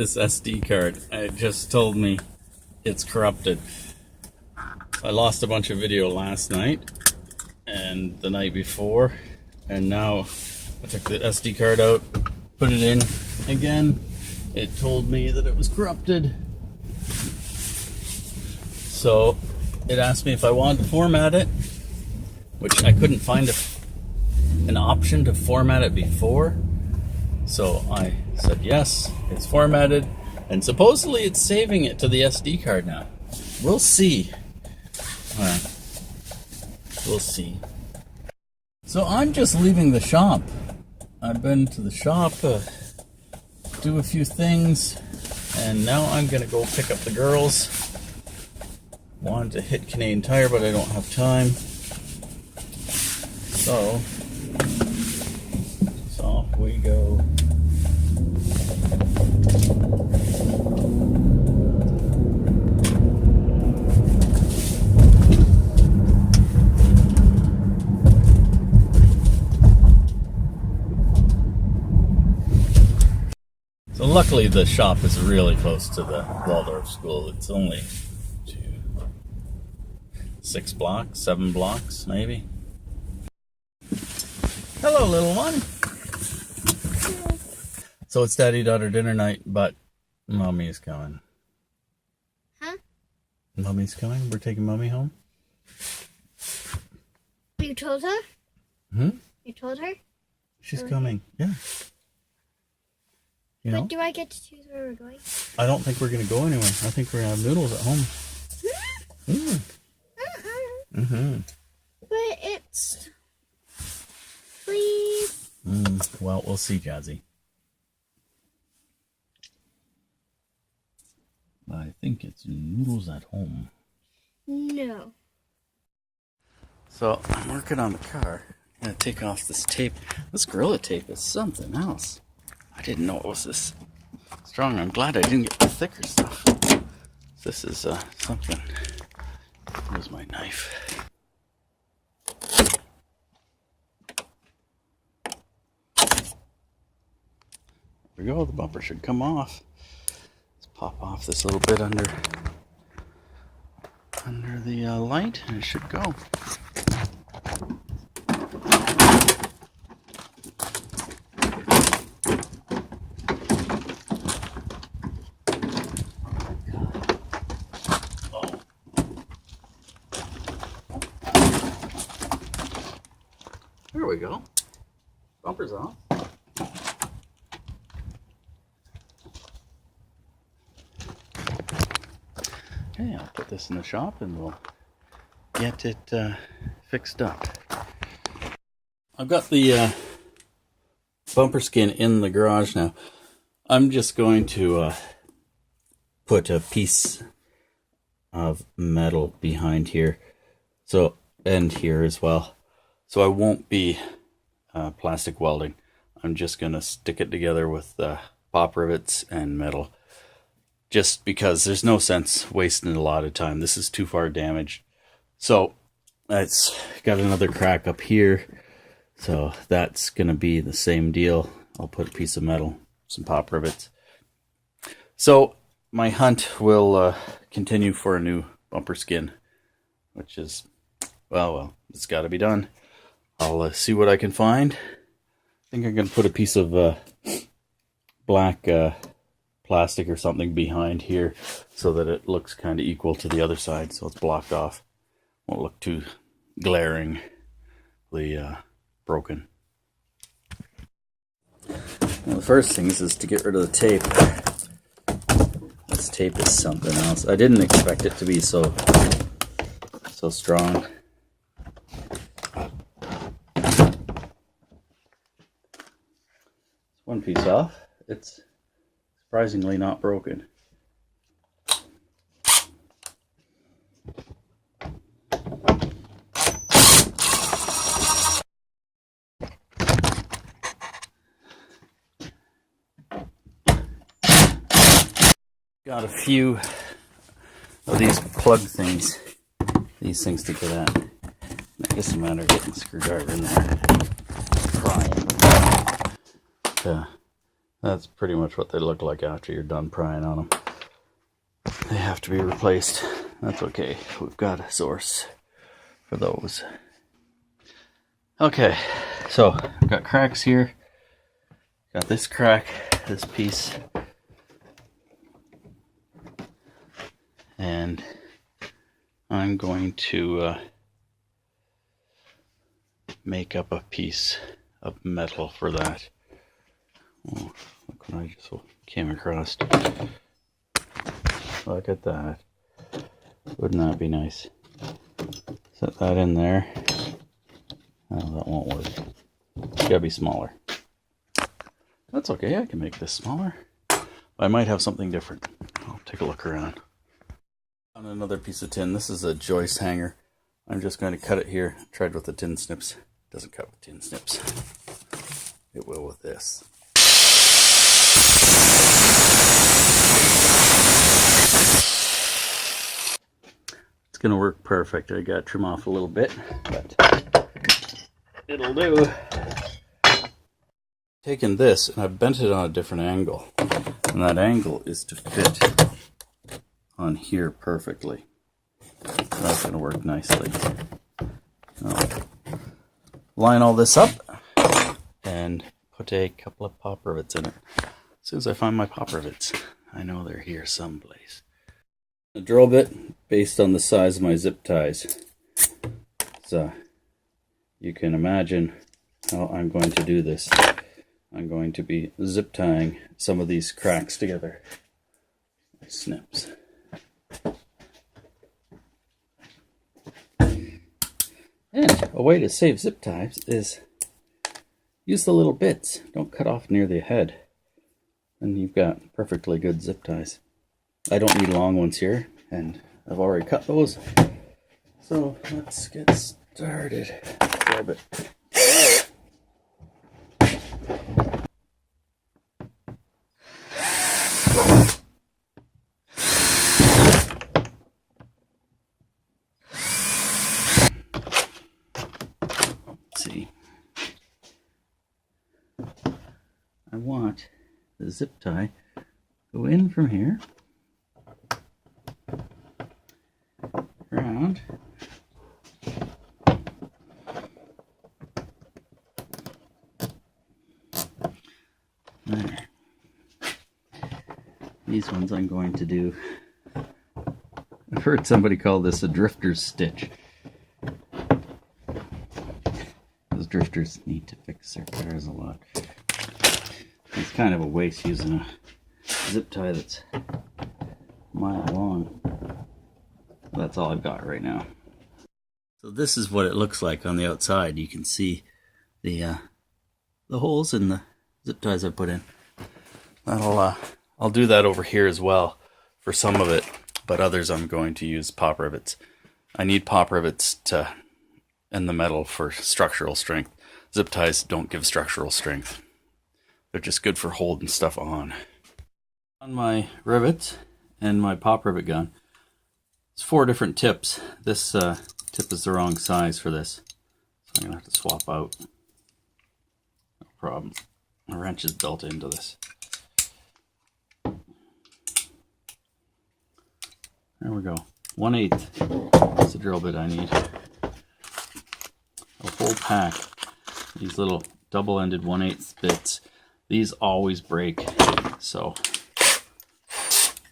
this SD card. It just told me it's corrupted. I lost a bunch of video last night and the night before, and now I took the SD card out, put it in again. It told me that it was corrupted. So it asked me if I wanted to format it, which I couldn't find an option to format it before. So I said yes, it's formatted, and supposedly it's saving it to the SD card now. We'll see. We'll see. So I'm just leaving the shop. I've been to the shop, do a few things, and now I'm gonna go pick up the girls. Wanted to hit Canadian Tire, but I don't have time. So off we go. So luckily the shop is really close to the Waldorf school. It's only 6 blocks, 7 blocks maybe. Hello, little one. So it's daddy-daughter dinner night, but mommy's coming. Huh? Mommy's coming? We're taking mommy home? You told her? Hmm? You told her? She's coming, yeah. You know? But do I get to choose where we're going? I don't think we're going to go anywhere. I think we're going to have noodles at home. Mm-hmm. But it's... Please. Well, we'll see, Jazzy. I think it's noodles at home. No. So I'm working on the car. I'm going to take off this tape. This Gorilla Tape is something else. I didn't know it was this strong. I'm glad I didn't get the thicker stuff. This is something. Where's my knife? There we go. The bumper should come off. Let's pop off this little bit under the light, and it should go. There we go. Bumper's off. Okay, I'll put this in the shop and we'll get it fixed up. I've got the bumper skin in the garage now. I'm just going to put a piece of metal behind here, so, and here as well. So I won't be plastic welding. I'm just going to stick it together with pop rivets and metal. Just because there's no sense wasting a lot of time. This is too far damaged. So it's got another crack up here. So that's going to be the same deal. I'll put a piece of metal, some pop rivets. So my hunt will continue for a new bumper skin, which is, well, it's got to be done. I'll see what I can find. I think I'm going to put a piece of black plastic or something behind here so that it looks kind of equal to the other side, so it's blocked off. Won't look too glaringly broken. Well, the first thing is to get rid of the tape. This tape is something else. I didn't expect it to be so strong. One piece off. It's surprisingly not broken. Got a few of these plug things. These things to get at. I guess it's a matter of getting the screwdriver in there. Trying to That's pretty much what they look like after you're done prying on them. They have to be replaced. That's okay. We've got a source for those. Okay, so I've got cracks here. Got this crack, this piece. And I'm going to make up a piece of metal for that. Oh, look what I just came across. Look at that. Wouldn't that be nice? Set that in there. Oh, that won't work. It's gotta be smaller. That's okay, I can make this smaller. I might have something different. I'll take a look around. On another piece of tin, this is a joist hanger. I'm just going to cut it here. Tried with the tin snips. Doesn't cut with tin snips. It will with this. It's going to work perfect. I got to trim off a little bit, but it'll do. Taken this and I've bent it on a different angle. And that angle is to fit on here perfectly. That's going to work nicely. I'll line all this up and put a couple of pop rivets in it. As soon as I find my pop rivets, I know they're here someplace. A drill bit based on the size of my zip ties. So you can imagine how I'm going to do this. I'm going to be zip tying some of these cracks together. Snips. And a way to save zip ties is use the little bits. Don't cut off near the head. And you've got perfectly good zip ties. I don't need long ones here, and I've already cut those. So let's get started. Grab it. I want the zip tie go in from here, around, there. These ones I'm going to do. I've heard somebody call this a drifter's stitch. Those drifters need to fix their cars a lot. It's kind of a waste using a zip tie that's a mile long. That's all I've got right now. So this is what it looks like on the outside. You can see the holes in the zip ties I put in. I'll do that over here as well for some of it, but others I'm going to use pop rivets. I need pop rivets in the metal for structural strength. Zip ties don't give structural strength. They're just good for holding stuff on. On my rivets and my pop rivet gun, it's 4 different tips. This tip is the wrong size for this, so I'm going to have to swap out. No problem. A wrench is built into this. There we go. 1/8. That's the drill bit I need. A whole pack. These little double-ended 1/8 bits. These always break, so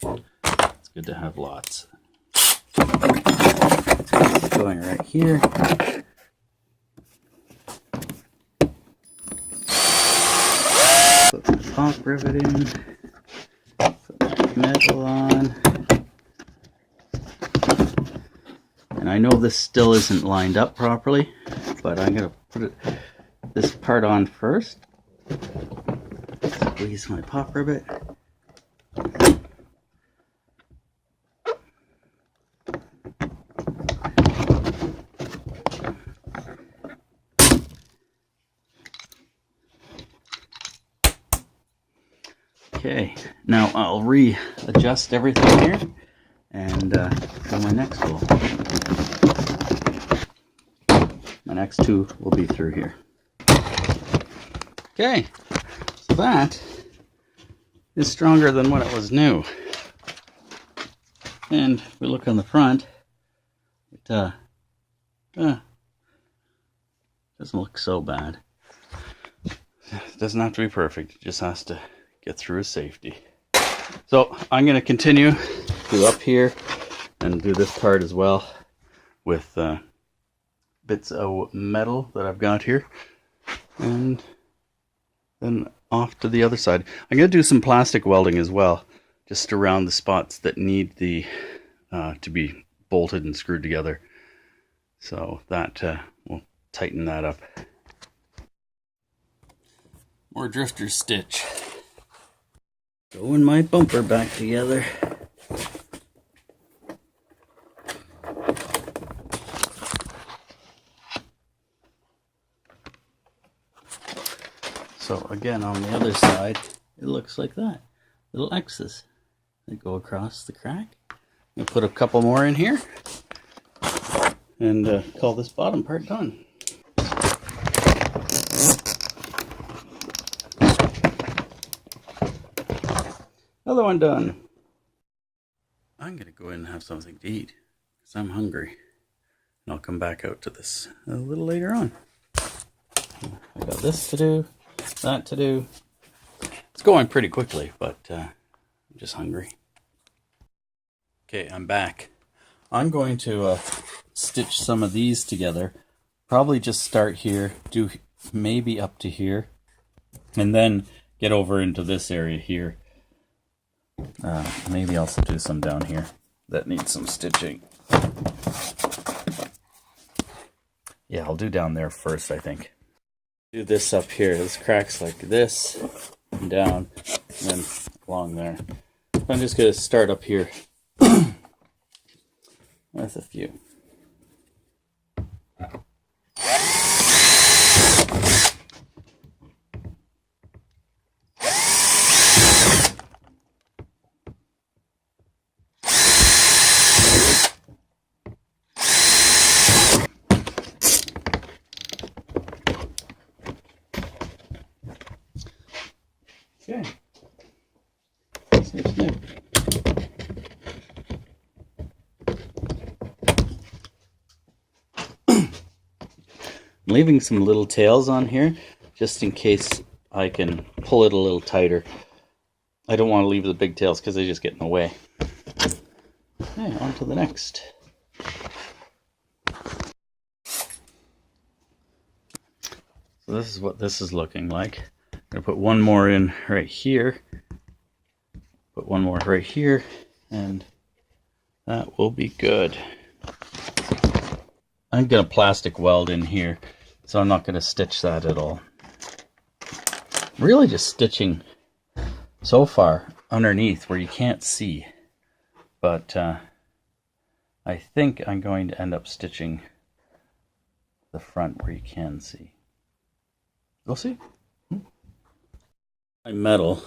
it's good to have lots. Going right here. Put the pop rivet in. Put my metal on. And I know this still isn't lined up properly, but I'm going to put this part on first. Squeeze my pop rivet. Okay, now I'll readjust everything here and do my next hole. My next 2 will be through here. Okay, so that is stronger than when it was new. And if we look on the front, it doesn't look so bad. It doesn't have to be perfect, it just has to get through safety. So I'm going to continue to up here and do this part as well with bits of metal that I've got here, and then off to the other side. I'm going to do some plastic welding as well, just around the spots that need the to be bolted and screwed together. So that will tighten that up. More drifter stitch. Throwing my bumper back together. So again, on the other side, it looks like that. Little X's that go across the crack. I'm gonna put a couple more in here and call this bottom part done. Another one done. I'm gonna go in and have something to eat because I'm hungry. And I'll come back out to this a little later on. I got this to do, that to do. It's going pretty quickly, but I'm just hungry. Okay, I'm back. I'm going to stitch some of these together. Probably just start here, do maybe up to here, and then get over into this area here. Maybe also do some down here that needs some stitching. Yeah, I'll do down there first, I think. Do this up here. This cracks like this, and down, and then along there. I'm just going to start up here with a few. Okay. That's new. I'm leaving some little tails on here just in case I can pull it a little tighter. I don't want to leave the big tails because they just get in the way. Okay, on to the next. So this is what this is looking like. I'm going to put one more in right here. Put one more right here, and that will be good. I'm going to plastic weld in here, so I'm not going to stitch that at all. Really just stitching so far underneath where you can't see, but I think I'm going to end up stitching the front where you can see. We'll see. My metal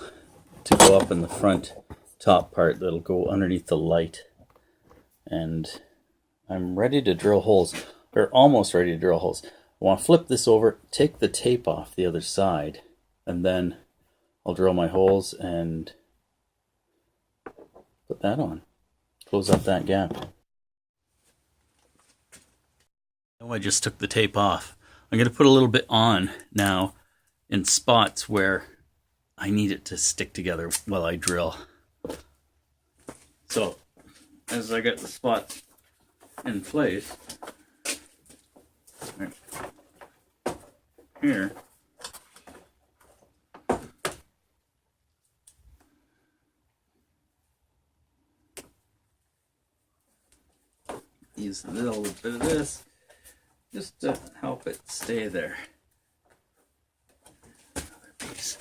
to go up in the front top part that'll go underneath the light, and I'm ready to drill holes, or almost ready to drill holes. I want to flip this over, take the tape off the other side, and then I'll drill my holes and put that on. Close up that gap. Oh, I just took the tape off. I'm going to put a little bit on now in spots where I need it to stick together while I drill. So, as I get the spot in place, right here, use a little bit of this just to help it stay there. Another piece.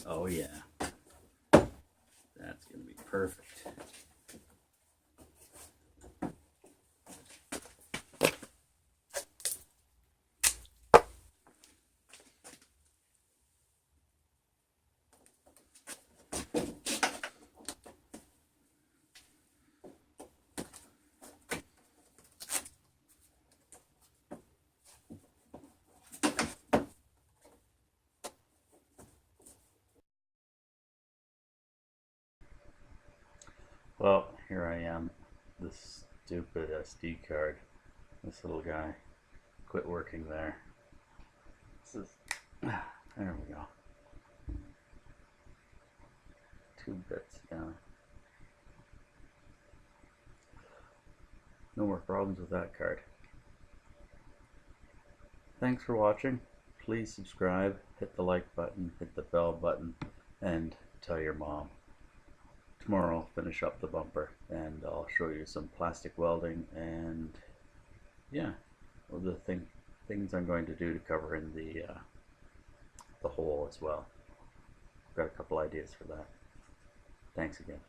Oh yeah, that's gonna be perfect. Well, here I am. This stupid SD card. This little guy. Quit working there. This is. There we go. 2 bits down. No more problems with that card. Thanks for watching. Please subscribe, hit the like button, hit the bell button, and tell your mom. Tomorrow I'll finish up the bumper and I'll show you some plastic welding and yeah, well, the things I'm going to do to cover in the hole as well. I've got a couple ideas for that. Thanks again.